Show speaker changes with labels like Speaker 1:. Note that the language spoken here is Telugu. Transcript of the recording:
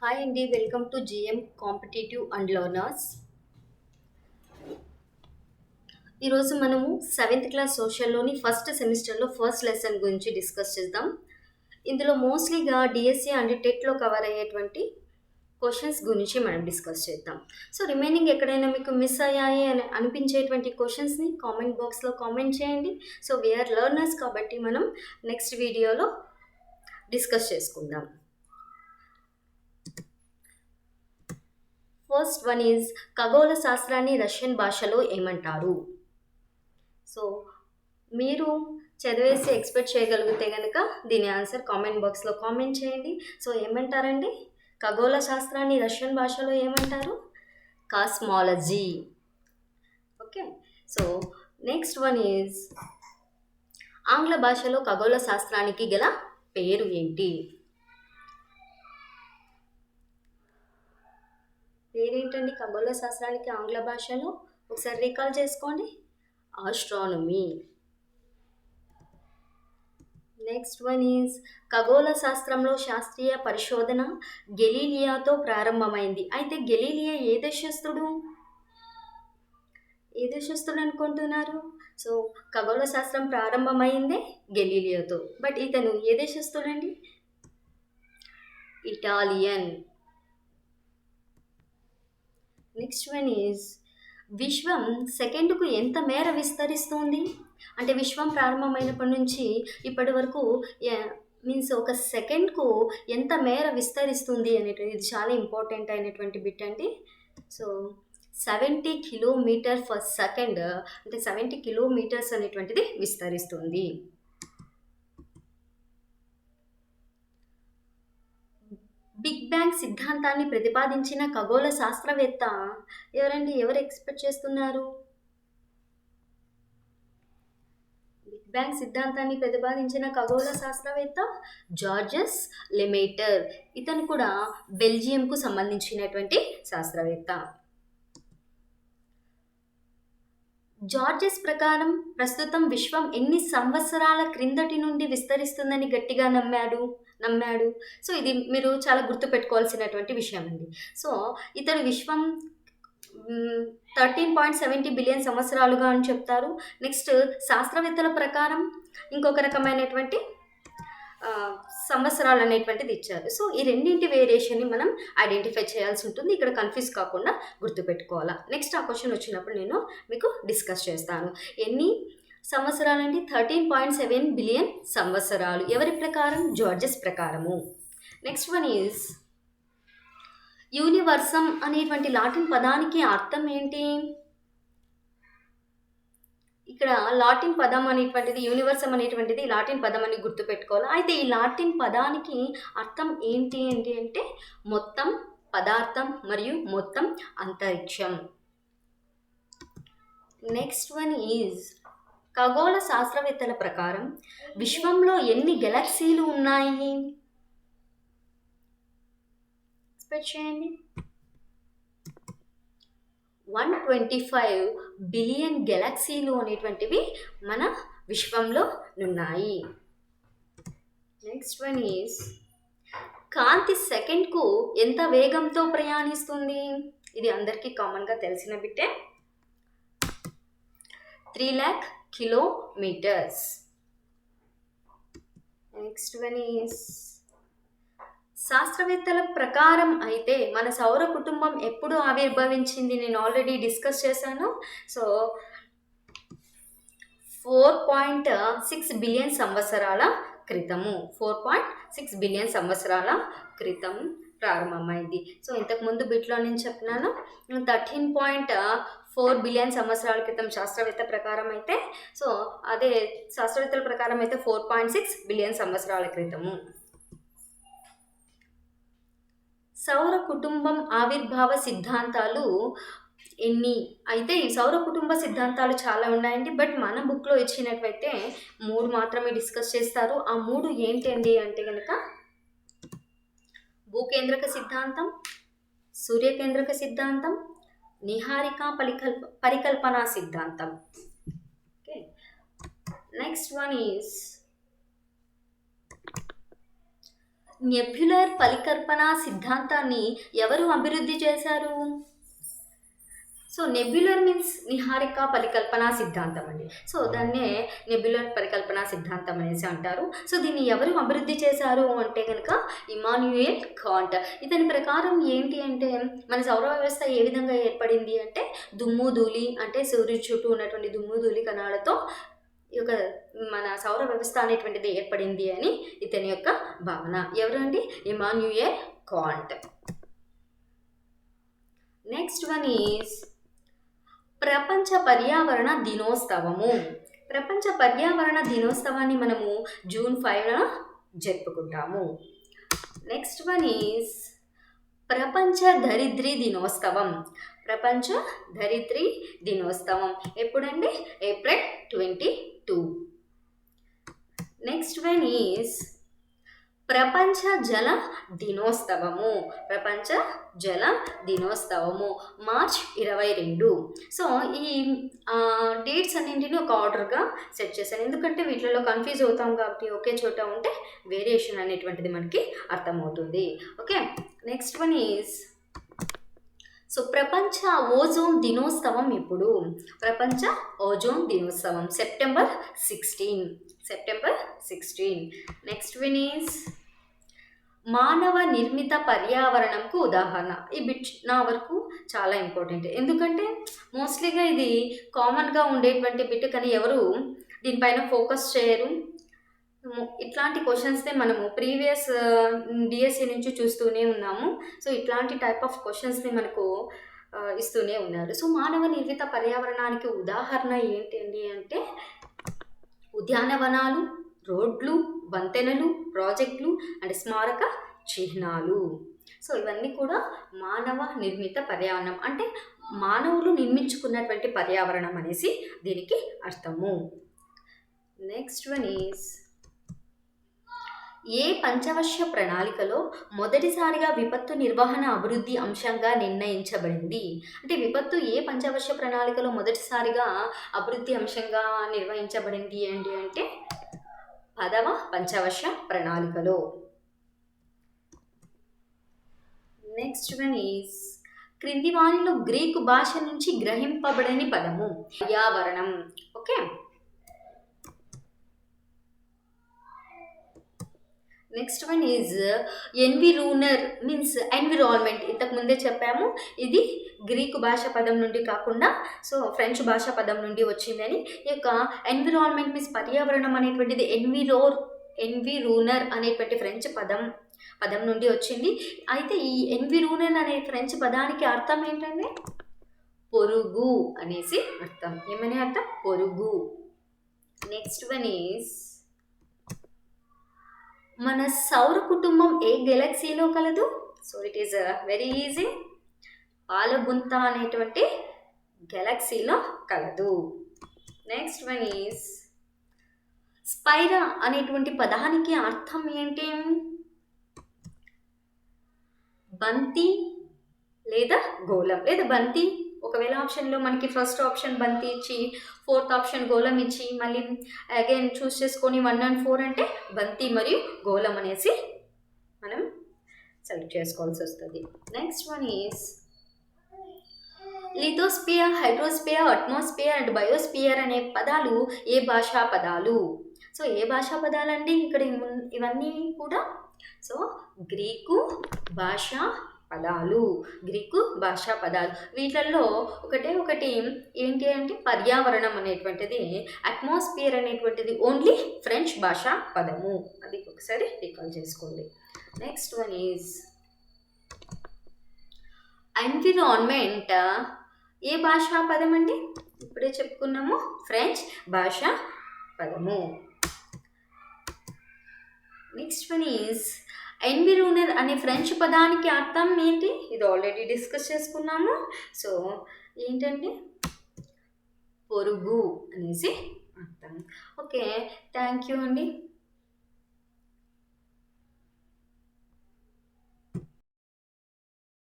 Speaker 1: హాయ్ అండి, welcome to GM competitive and learners. ఈరోజు మనము సెవెంత్ క్లాస్ సోషల్లోని ఫస్ట్ సెమిస్టర్లో ఫస్ట్ లెసన్ గురించి డిస్కస్ చేద్దాం. ఇందులో మోస్ట్లీగా డిఎస్సి అండ్ టెట్లో కవర్ అయ్యేటువంటి క్వశ్చన్స్ గురించి మనం డిస్కస్ చేద్దాం. సో రిమైనింగ్ ఎక్కడైనా మీకు మిస్ అయ్యాయి అని అనిపించేటువంటి క్వశ్చన్స్ని కామెంట్ బాక్స్లో కామెంట్ చేయండి. సో వీఆర్ లర్నర్స్ కాబట్టి మనం నెక్స్ట్ వీడియోలో డిస్కస్ చేసుకుందాం. ఫస్ట్ వన్ ఈజ్ ఖగోళ శాస్త్రాన్ని రష్యన్ భాషలో ఏమంటారు? సో మీరు చదివేసి ఎక్స్పెక్ట్ చేయగలిగితే కనుక దీని ఆన్సర్ కామెంట్ బాక్స్లో కామెంట్ చేయండి. సో ఏమంటారండి? ఖగోళ శాస్త్రాన్ని రష్యన్ భాషలో ఏమంటారు? Cosmology. Okay, so next one is ఆంగ్ల భాషలో ఖగోళ శాస్త్రానికి గల పేరు ఏంటి? పేరేంటండి ఖగోళ శాస్త్రానికి ఆంగ్ల భాషలో? ఒకసారి రికాల్ చేసుకోండి. ఆస్ట్రానమీ. నెక్స్ట్ వన్ ఈజ్ ఖగోళ శాస్త్రంలో శాస్త్రీయ పరిశోధన గెలీలియాతో ప్రారంభమైంది. అయితే గెలీలియా ఏ దేశస్థుడు అనుకుంటున్నారు? సో ఖగోళ శాస్త్రం ప్రారంభమైందే గెలీలియాతో, బట్ ఇతను ఏ దేశస్థుడండి? ఇటాలియన్. నెక్స్ట్ వన్ ఈజ్ విశ్వం సెకండ్కు ఎంత మేర విస్తరిస్తుంది? అంటే విశ్వం ప్రారంభమైనప్పటి నుంచి ఇప్పటి వరకు మీన్స్ ఒక సెకండ్కు ఎంత మేర విస్తరిస్తుంది అనేటువంటి ఇది చాలా ఇంపార్టెంట్ అయినటువంటి బిట్ అండి. సో 70 కిలోమీటర్ ఫర్ సెకండ్, అంటే 70 కిలోమీటర్స్ అనేటువంటిది విస్తరిస్తుంది. బిగ్ బ్యాంగ్ సిద్ధాంతాన్ని ప్రతిపాదించిన ఖగోళ శాస్త్రవేత్త ఎవరండి? ఎవరు ఎక్స్పెక్ట్ చేస్తున్నారు? బిగ్ బ్యాంగ్ సిద్ధాంతాన్ని ప్రతిపాదించిన ఖగోళ శాస్త్రవేత్త జార్జెస్ లెమేటర్. ఇతను కూడా బెల్జియంకు సంబంధించినటువంటి శాస్త్రవేత్త. జార్జెస్ ప్రకారం ప్రస్తుతం విశ్వం ఎన్ని సంవత్సరాల క్రిందటి నుండి విస్తరిస్తుందని గట్టిగా నమ్మాడు. సో ఇది మీరు చాలా గుర్తుపెట్టుకోవాల్సినటువంటి విషయం అండి. సో ఇతడు విశ్వం 13.70 బిలియన్ సంవత్సరాలుగా అని చెప్తారు. నెక్స్ట్ శాస్త్రవేత్తల ప్రకారం ఇంకొక రకమైనటువంటి సంవత్సరాలు అనేటువంటిది ఇచ్చారు. సో ఈ రెండింటి వేరియేషన్ని మనం ఐడెంటిఫై చేయాల్సి ఉంటుంది. ఇక్కడ కన్ఫ్యూజ్ కాకుండా గుర్తుపెట్టుకోవాలా. నెక్స్ట్ ఆ క్వశ్చన్ వచ్చినప్పుడు నేను మీకు డిస్కస్ చేస్తాను. ఎన్ని సంవత్సరాలండి? 13.7 బిలియన్ సంవత్సరాలు. ఎవరి ప్రకారం? జార్జెస్ ప్రకారము. నెక్స్ట్ వన్ ఈజ్ యూనివర్సం అనేటువంటి లాటిన్ పదానికి అర్థం ఏంటి? ఇక్కడ లాటిన్ పదం అనేటువంటిది, యూనివర్సం అనేటువంటిది లాటిన్ పదం అని గుర్తుపెట్టుకోవాలి. అయితే ఈ లాటిన్ పదానికి అర్థం ఏంటి అంటే మొత్తం పదార్థం మరియు మొత్తం అంతరిక్షం. నెక్స్ట్ వన్ ఈజ్ ఖగోళ శాస్త్రవేత్తల ప్రకారం విశ్వంలో ఎన్ని గెలాక్సీలు ఉన్నాయి? ఎక్స్పెక్ట్ చేయండి. 125 బిలియన్ గెలాక్సీలు అనేటువంటివి మన విశ్వంలో ఉన్నాయి. నెక్స్ట్ వన్ ఈజ్ కాంతి సెకండ్కు ఎంత వేగంతో ప్రయాణిస్తుంది? ఇది అందరికీ కామన్గా తెలిసిన బిట్టే. 3 lakh kilometres. Next one is శాస్త్రవేత్తల ప్రకారం అయితే మన సౌర కుటుంబం ఎప్పుడు ఆవిర్భవించింది? నేను ఆల్రెడీ డిస్కస్ చేశాను. సో 4.6 బిలియన్ సంవత్సరాల క్రితము. 4.6 బిలియన్ సంవత్సరాల క్రితం ప్రారంభమైంది. సో ఇంతకుముందు బిట్లో నేను చెప్పినాను 13.4 బిలియన్ సంవత్సరాల క్రితం శాస్త్రవేత్త ప్రకారం అయితే, సో అదే శాస్త్రవేత్తల ప్రకారం అయితే 4.6 బిలియన్ సంవత్సరాల క్రితము. సౌర కుటుంబం ఆవిర్భావ సిద్ధాంతాలు ఎన్ని? అయితే ఈ సౌర కుటుంబ సిద్ధాంతాలు చాలా ఉన్నాయండి, బట్ మన బుక్లో ఇచ్చినట్లయితే 3 మాత్రమే డిస్కస్ చేస్తారు. ఆ 3 ఏంటండి అంటే కనుక భూకేంద్రక సిద్ధాంతం, సూర్యకేంద్రక సిద్ధాంతం, నిహారిక పరికల్పన సిద్ధాంతం. Okay, next one is nebular పరికల్పన సిద్ధాంతాన్ని ఎవరు అభివృద్ధి చేశారు? సో నెబ్యులర్ మీన్స్ నిహారిక పరికల్పన సిద్ధాంతం అండి. సో దాన్నే నెబ్యులర్ పరికల్పన సిద్ధాంతం అనేసి అంటారు. సో దీన్ని ఎవరు అభివృద్ధి చేశారు అంటే కనుక ఇమాన్యుయేల్ కాంట్. ఇతని ప్రకారం ఏంటి అంటే మన సౌర వ్యవస్థ ఏ విధంగా ఏర్పడింది అంటే దుమ్ము ధూళి అంటే సూర్యుడి చుట్టూ ఉన్నటువంటి దుమ్ము ధూళి కణాలతో ఈ యొక్క మన సౌర వ్యవస్థ అనేటువంటిది ఏర్పడింది అని ఇతని యొక్క భావన. ఎవరండి? Emmanuel can't. Next one is ప్రపంచ పర్యావరణ దినోత్సవము. ప్రపంచ పర్యావరణ దినోత్సవాన్ని మనము జూన్ 5న జరుపుకుంటాము. నెక్స్ట్ వన్ ఈజ్ ప్రపంచ ధరిత్రి దినోత్సవం. ప్రపంచ ధరిత్రి దినోత్సవం ఎప్పుడండి? ఏప్రిల్ 22. నెక్స్ట్ వన్ ఈజ్ ప్రపంచ జల దినోత్సవము. ప్రపంచ జల దినోత్సవము మార్చ్ 22. సో ఈ డేట్స్ అన్నింటినీ ఒక ఆర్డర్గా సెట్ చేశాను, ఎందుకంటే వీటిలో కన్ఫ్యూజ్ అవుతాం కాబట్టి ఒకే చోట ఉంటే వేరియేషన్ అనేటువంటిది మనకి అర్థమవుతుంది. Okay, next one is so ప్రపంచ ఓజోన్ దినోత్సవం ఇప్పుడు. ప్రపంచ ఓజోన్ దినోత్సవం September 16. September 16. Next one is మానవ నిర్మిత పర్యావరణంకు ఉదాహరణ. ఈ బిట్ నా వరకు చాలా ఇంపార్టెంట్, ఎందుకంటే మోస్ట్లీగా ఇది కామన్గా ఉండేటువంటి బిట్, కానీ ఎవరు దీనిపైన ఫోకస్ చేయరు. ఇట్లాంటి క్వశ్చన్స్నే మనము ప్రీవియస్ డిఎస్సి నుంచి చూస్తూనే ఉన్నాము. సో ఇట్లాంటి టైప్ ఆఫ్ క్వశ్చన్స్ని మనకు ఇస్తూనే ఉన్నారు. సో మానవ నిర్మిత పర్యావరణానికి ఉదాహరణ ఏంటండి అంటే ఉద్యానవనాలు, రోడ్లు, వంతెనలు, ప్రాజెక్టులు అండ్ స్మారక చిహ్నాలు. సో ఇవన్నీ కూడా మానవ నిర్మిత పర్యావరణం అంటే మానవులు నిర్మించుకున్నటువంటి పర్యావరణం అనేసి దీనికి అర్థము. నెక్స్ట్ వన్ ఈజ్ ఏ పంచవర్ష ప్రణాళికలో మొదటిసారిగా విపత్తు నిర్వహణ అభివృద్ధి అంశంగా నిర్ణయించబడింది? అంటే విపత్తు ఏ పంచవర్ష ప్రణాళికలో మొదటిసారిగా అభివృద్ధి అంశంగా నిర్వహించబడింది ఏంటి అంటే 10వ పంచవర్ష ప్రణాళికలో. నెక్స్ట్ వన్ ఈజ్ క్రింది వారిలో గ్రీకు భాష నుంచి గ్రహింపబడని పదము. పర్యావరణం. Okay, next one is environ means environment. ఇంతకు ముందే చెప్పాము, ఇది గ్రీకు భాష పదం నుండి కాకుండా సో ఫ్రెంచ్ భాష పదం నుండి వచ్చిందని. ఈ యొక్క ఎన్విరాన్మెంట్ మీన్స్ పర్యావరణం అనేటువంటిది ఎన్విరూనర్ అనేటువంటి ఫ్రెంచ్ పదం నుండి వచ్చింది. అయితే ఈ ఎన్విరూనర్ అనే ఫ్రెంచ్ పదానికి అర్థం ఏంటంటే పొరుగు అనేసి అర్థం. ఏమనే అర్థం? పొరుగు. నెక్స్ట్ వన్ ఈజ్ మన సౌర కుటుంబం ఏ గెలాక్సీలో కలదు? So it is very easy, పాలబుంత అనేటువంటి గెలాక్సీలో కలదు. నెక్స్ట్ వన్ ఈజ్ స్పైరా అనేటువంటి పదానికి అర్థం ఏంటి? బంతి లేదా గోళం లేదా బంతి. ఒకవేళ ఆప్షన్లో మనకి ఫస్ట్ ఆప్షన్ బంతి ఇచ్చి ఫోర్త్ ఆప్షన్ గోళం ఇచ్చి మళ్ళీ అగైన్ చూస్ చేసుకొని 1 and 4 అంటే బంతి మరియు గోళం అనేసి మనం సెలెక్ట్ చేసుకోవాల్సి వస్తుంది. Next one is lithosphere, hydrosphere, atmosphere and biosphere అనే పదాలు ఏ భాషా పదాలు? సో ఏ భాషా పదాలండి ఇక్కడ ఇవన్నీ కూడా? సో గ్రీకు భాషా పదాలు. గ్రీకు భాషా పదాలు. వీటిల్లో ఒకటి ఏంటి అంటే పర్యావరణం అనేటువంటిది, అట్మాస్ఫియర్ అనేటువంటిది ఓన్లీ ఫ్రెంచ్ భాషా పదము. అది ఒకసారి రికాల్ చేసుకోండి. నెక్స్ట్ వన్ ఈజ్ ఎన్విరాన్మెంట్ ఏ భాషా పదం అండి? ఇప్పుడే చెప్పుకున్నాము, ఫ్రెంచ్ భాషా పదము. నెక్స్ట్ వన్ ఈజ్ ఎన్విరూనర్ అనే ఫ్రెంచ్ పదానికి అర్థం ఏంటి? ఇది ఆల్రెడీ డిస్కస్ చేసుకున్నాము. సో ఏంటంటే పొరుగు అనేసి అర్థం. ఓకే, థ్యాంక్ యూ అండి.